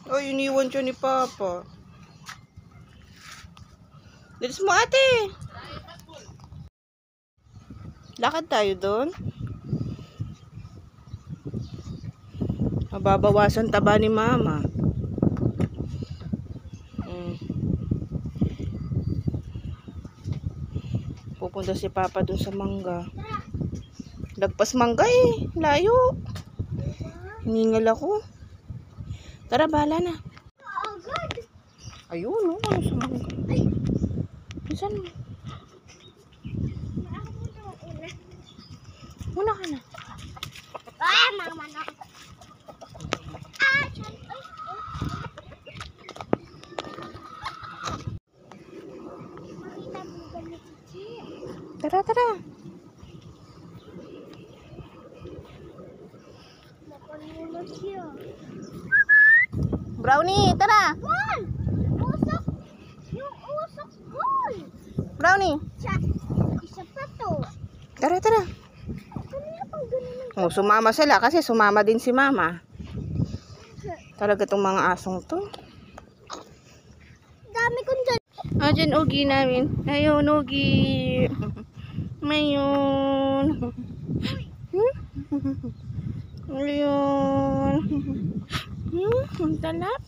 Oh, iniwan siya ni Papa. Bilis mo, ate. Lakad tayo doon. Mababawasan taba ni Mama. Pupunta si Papa doon sa mangga. Lagpas mangga eh. Layo. Hiningal ako. Tara, bahala na. Ayun, oh. Ano sa mangga? Ay. Saan mo? Muna ka na. Ay, mama na. Tara, tara. Brownie, tara. Usok. Yung usok ko. Brownie. Isa pa to. Tara, tara. Kanina pang ganun. Oh, sumama sila kasi sumama din si Mama. Talaga tong mga asong to. Dami kong dyan. Dyan, Ogi namin. Ayun, Ogi. Mayun. Ayun. Ang talap.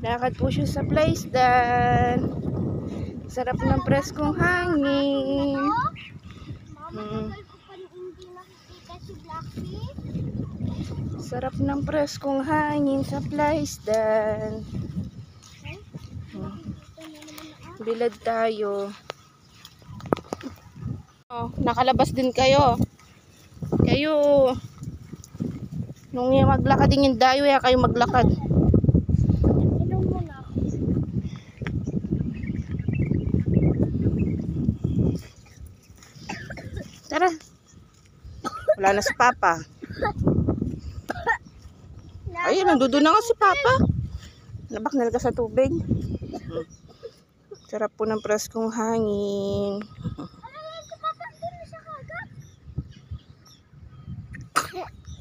Lakad po siya sa Plaisdan. Sarap ng preskong hangin. Mama, tagal ko pa hindi nakikita si Blackpink. Sarap ng preskong hangin sa Plaisdan. Bilad tayo. Oh, nakalabas din kayo. Kayo. Nung maglakad din yung dayo, kayo maglakad. Inom mo na. Tara. Wala na si Papa. Ayun, nandoon na nga si Papa. Nabaknal ka sa tubig. Sarap po ng preskong hangin.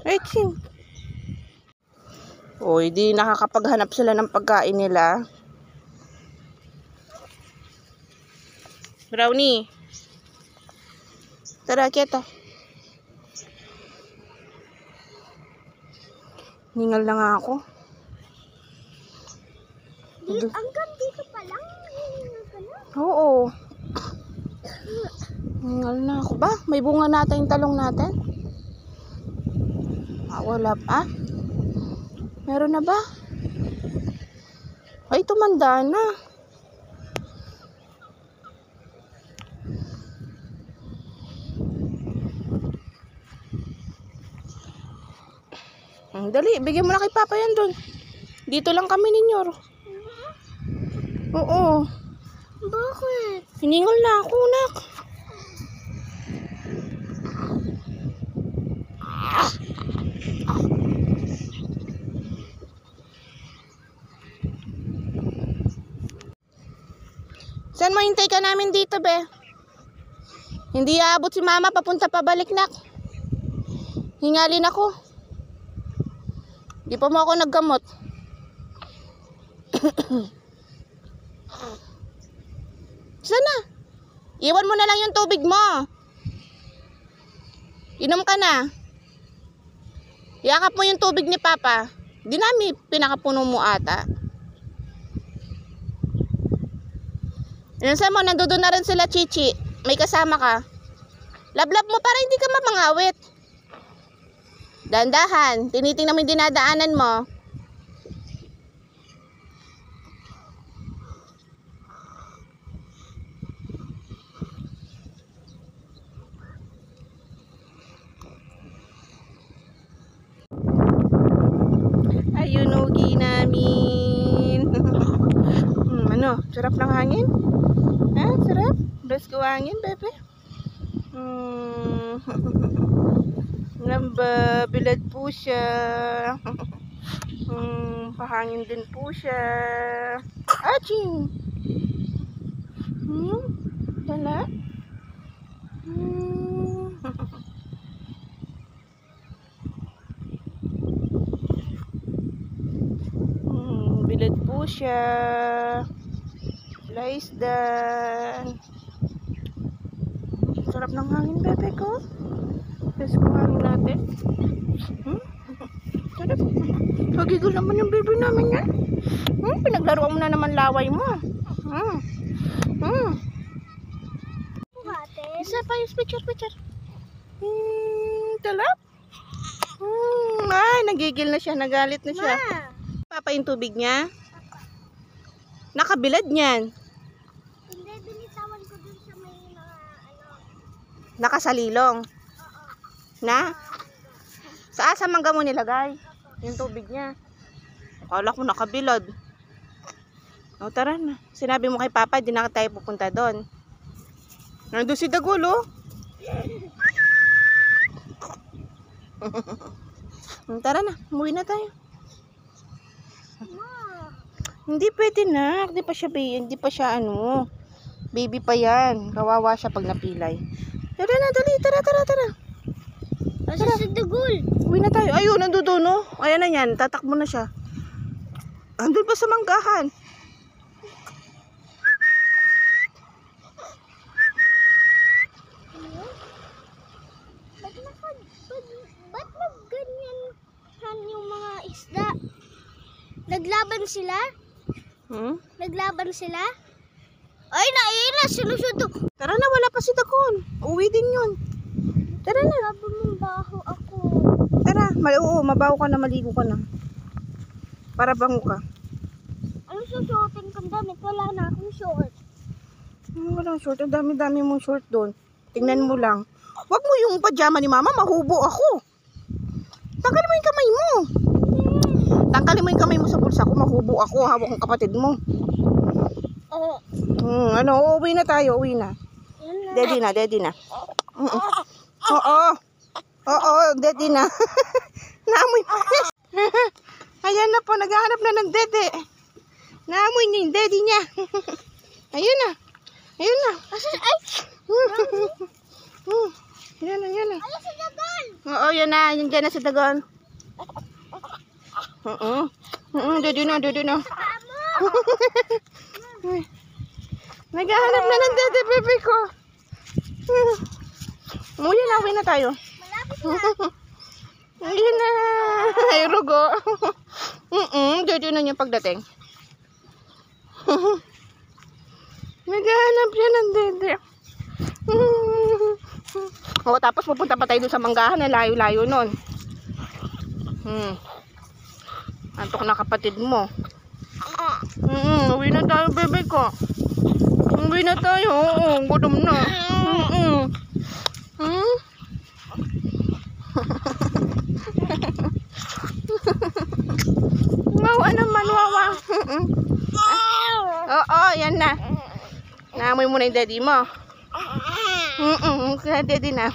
Ay, ching. O, hindi nakakapaghanap sila ng pagkain nila. Brownie. Tara, kieto. Ningal na nga ako. Hanggang dito pa lang. Hiningal ka na. Oo. Ningal na ako ba? May bunga natin yung talong natin? Wala pa. Meron na ba? Ay, tumanda na. Dali, bigyan mo na kay Papa yan doon. Dito lang kami ninyo. Oo. Bakit? Hiningal na ako, nak. Saan mo hintay ka namin dito, be? Hindi aabot si Mama papunta pabalik, nak. Hingalin ako. Di pa mo ako naggamot. Sana? Iwan mo na lang yung tubig mo. Inom ka na. Yakap mo yung tubig ni Papa. Di namin pinakapuno mo ata. Saan mo? Nandoon na rin sila, Chichi. May kasama ka. Lablab mo para hindi ka mamangawit. Dandahan. Tinitingnan mo yung dinadaanan mo. Ayun, Ogi namin. Ano? Sarap ng hangin? Ha? Sarap? Best ko hangin, bebe? Namba, bilad po siya. Pahangin din po siya. Aching! Wala? siya. Slice dan. Sarap ng hangin, bebe ko. Let's go hangin natin. Sarap. Pagigil naman yung bebe namin yan. Pinaglaruan mo na naman laway mo. Buhatin. Isa pa yung picture. Talap. Ay, nagigil na siya. Nagalit na siya. Ma. Papa yung tubig niya. Nakabilad niyan. Hindi, binitawan ko dun sa may mga Nakasalilong. Na? Sa mangga mo nilagay? Yung tubig niya. Akala ko nakabilad. O, tara na. Sinabi mo kay Papa, di na tayo pupunta doon. Nandun si Dagulo. Tara na, umuwi na tayo. Ma. Hindi pwede na. Hindi pa siya baby pa yan. Kawawa siya pag napilay. Tara na, dali. Tara. Asa si Dagul? Uwi na tayo. Ayun, nandoon, no? Ayan na yan. Tatakbo na siya. Andun pa sa manggahan. Ba't nagganyan yung mga isda? Naglaban sila? Naglaban sila? Ay, naina! Sinusundo! Tara na, wala pa si Dakon. Uwi din yun. Tara na. Sabi mong baho ako. Tara. Oo, mabaho ka na, maligo ka na. Para bango ka. Ano susuotin kong damit? Wala na akong short. Walang short. Ang dami-dami mong short doon. Tingnan mo lang. Wag mo yung pajama ni Mama, mahubo ako. Tanggalin mo yung kamay mo. Tanggalin mo yung kamay mo sa bulsa ko, mahubo ako. Hawak ng kapatid mo. Oo. Uwi na tayo, uwi na. Yan na. Daddy na. Oo, daddy na. Naamoy. Ayan na po, naghahanap na ng dede. Naamoy niya yung daddy niya. Ayun na. Ay! Yan na. Ay, si Dagul! Oo, yan na. Yan dyan na sa dagon. Daddy na. Tama! Naghahanap na ng dede, bebe ko. Uwi na tayo. Malapit na. Ayun na. Ay, rugo. Daddy na yung pagdating. Naghahanap siya ng dede. Tapos pupunta pa tayo doon sa manggahan na layo-layo nun. Antok na kapatid mo. Uwi na tayo, bebe ko. Uwi na tayo. Oo, gutom na. Wawa naman, wawa. Oo, yan na. Naamoy mo na yung daddy mo. Kaya daddy na.